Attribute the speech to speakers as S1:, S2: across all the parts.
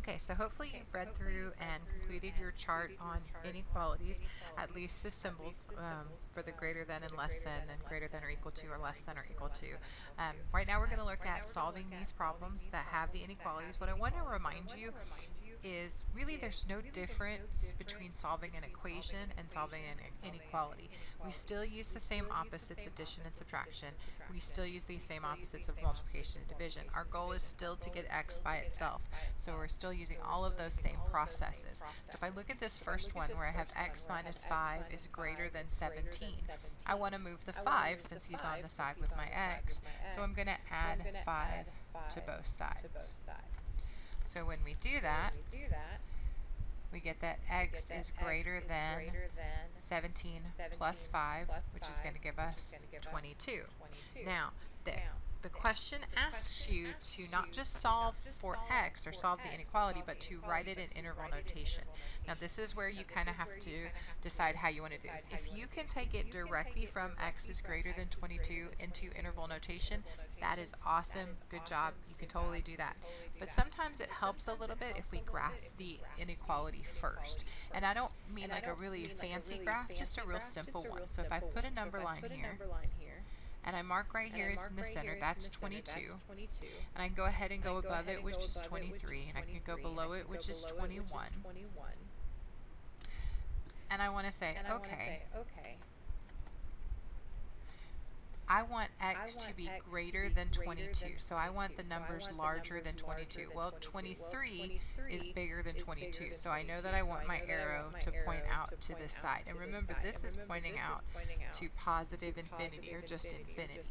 S1: Okay, so hopefully you've read through and completed your chart on inequalities, at least the symbols for the greater than and less than and greater than or equal to or less than or equal to. Right now we're going to look at solving these problems that have the inequalities. What I want to remind you is really there's no difference between solving an equation and solving an inequality. We still use the same opposites, addition and subtraction. We still use the same opposites of multiplication and division. Our goal is still to get x by itself, so we're still using all of those same processes. So if I look at this first one where I have x minus 5 is greater than 17, I want to move the 5 since he's on the side with my x, so I'm going to add 5 to both sides. So when we do that, we get that x is greater than 17 plus 5, which is going to give us 22. Now, the question asks you to not just solve for x or solve the inequality, but to write it in interval notation. Now, this is where you kind of have to decide how you want to do this. If you can take it directly from x is greater than 22 into interval notation, that is awesome. Good job. You can totally do that. But sometimes it helps a little bit if we graph the inequality first. And I don't mean like a really fancy graph, just a real simple one. So if I put a number line here, and I mark right here in the center, that's 22. And I can go ahead and go above it, which is 23. And I can go below it, which is 21. And I want to say, okay, I want x to be greater than 22, so I want the numbers larger than 22. Well, 23 is bigger than 22, so I know that I want my arrow to point out to this side. And remember, this is pointing out to positive infinity, or just infinity.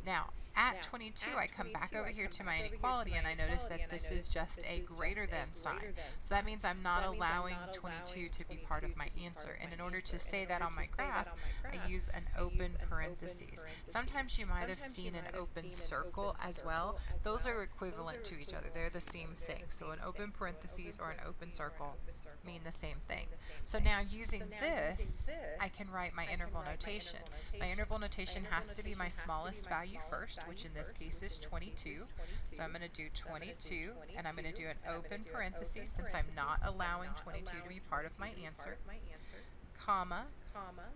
S1: Now, at 22, I come back over here to my inequality, and I notice that this is just a greater than sign. So that means I'm not allowing 22 to be part of my answer. And in order to say that on my graph, I use an open parentheses. Sometimes you might have seen an open circle as well. Those are equivalent to each other. They're the same thing. So an open parentheses or an open circle mean the same thing. So now using this, I can write my interval notation. My interval notation has to be my smallest value first, which in this case is 22. So I'm going to do 22, and I'm going to do an open parenthesis since I'm not allowing 22 to be part of my answer, comma,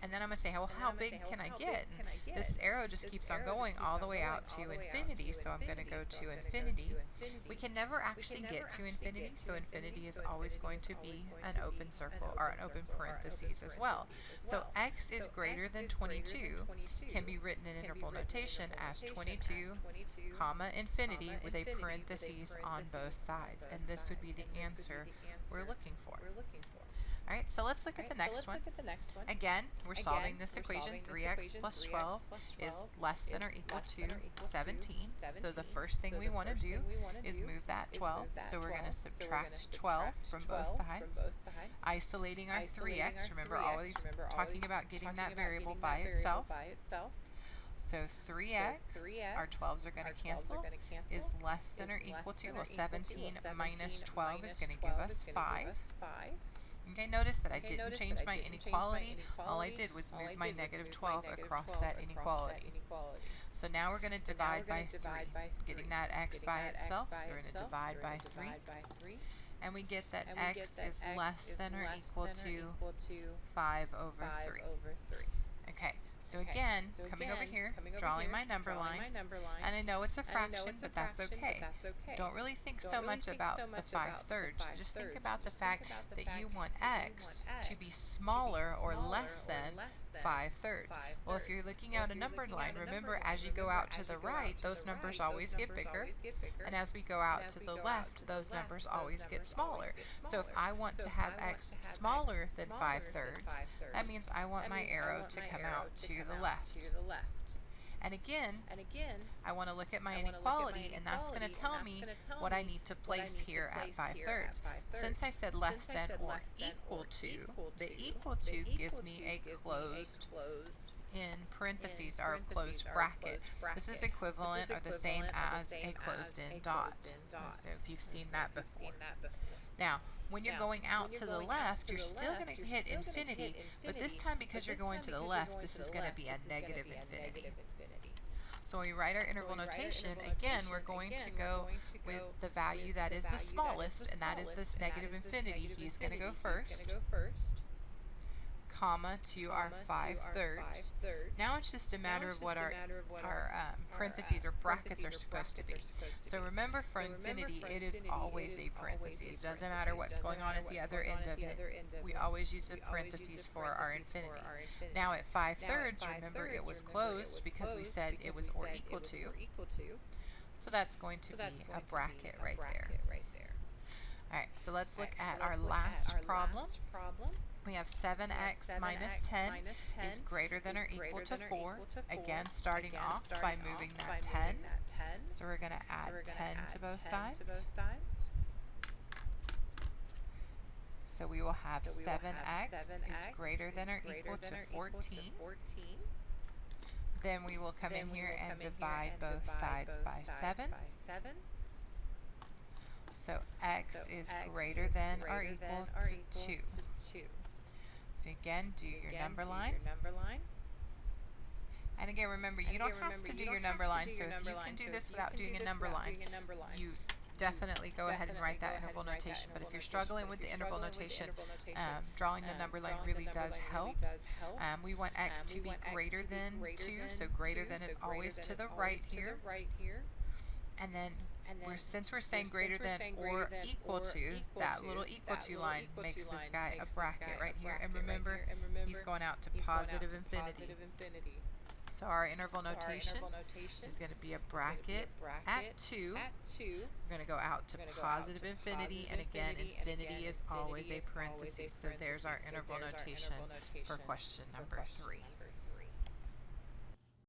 S1: and then I'm going to say, well, how big can I get? And this arrow just keeps on going all the way out to infinity, so I'm going to go to infinity. We can never actually get to infinity, so infinity is always going to be an open circle or an open parentheses as well. So x is greater than 22 can be written in interval notation as 22, comma, infinity with a parentheses on both sides, and this would be the answer we're looking for. Alright, so let's look at the next one. Again, we're solving this equation. 3x plus 12 is less than or equal to 17. So the first thing we want to do is move that 12. So we're going to subtract 12 from both sides, isolating our 3x. Remember, always talking about getting that variable by itself. So 3x, our 12s are going to cancel, is less than or equal to, well, 17 minus 12 is going to give us 5. Okay, notice that I didn't change my inequality. All I did was move my negative 12 across that inequality. So now we're going to divide by 3, getting that x by itself. So we're going to divide by 3. And we get that x is less than or equal to 5 over 3. Okay. So again, coming over here, drawing my number line, and I know it's a fraction, but that's okay. Don't really think so much about the 5/3. Just think about the fact that you want x to be smaller or less than 5/3. Well, if you're looking at a numbered line, remember as you go out to the right, those numbers always get bigger, and as we go out to the left, those numbers always get smaller. So if I want to have x smaller than 5/3, that means I want my arrow to come out to the left. And again, I want to look at my inequality, and that's going to tell me what I need to place here at 5/3. Since I said less than or equal to, the equal to gives me a closed in parentheses or a closed bracket. This is equivalent or the same as a closed in dot. So if you've seen that before. Now, when you're going out to the left, you're still going to hit infinity, but this time because you're going to the left, this is going to be a negative infinity. So when we write our interval notation, again, we're going to go with the value that is the smallest, and that is this negative infinity. He's going to go first, comma, to our 5/3. Now it's just a matter of what our parentheses or brackets are supposed to be. So remember, for infinity, it is always a parentheses. It doesn't matter what's going on at the other end of it. We always use a parentheses for our infinity. Now at 5/3, remember it was closed because we said it was or equal to. So that's going to be a bracket right there. Alright, so let's look at our last problem. We have 7x minus 10 is greater than or equal to 4. Again, starting off by moving that 10. So we're going to add 10 to both sides. So we will have 7x is greater than or equal to 14. Then we will come in here and divide both sides by 7. So x is greater than or equal to 2. So again, do your number line. And again, remember, you don't have to do your number line, so if you can do this without doing a number line, you definitely go ahead and write that interval notation. But if you're struggling with the interval notation, drawing the number line really does help. We want x to be greater than 2, so greater than is always to the right here. And then since we're saying greater than or equal to, that little equal to line makes this guy a bracket right here. And remember, he's going out to positive infinity. So our interval notation is going to be a bracket at 2. We're going to go out to positive infinity, and again, infinity is always a parenthesis. So there's our interval notation for question number 3.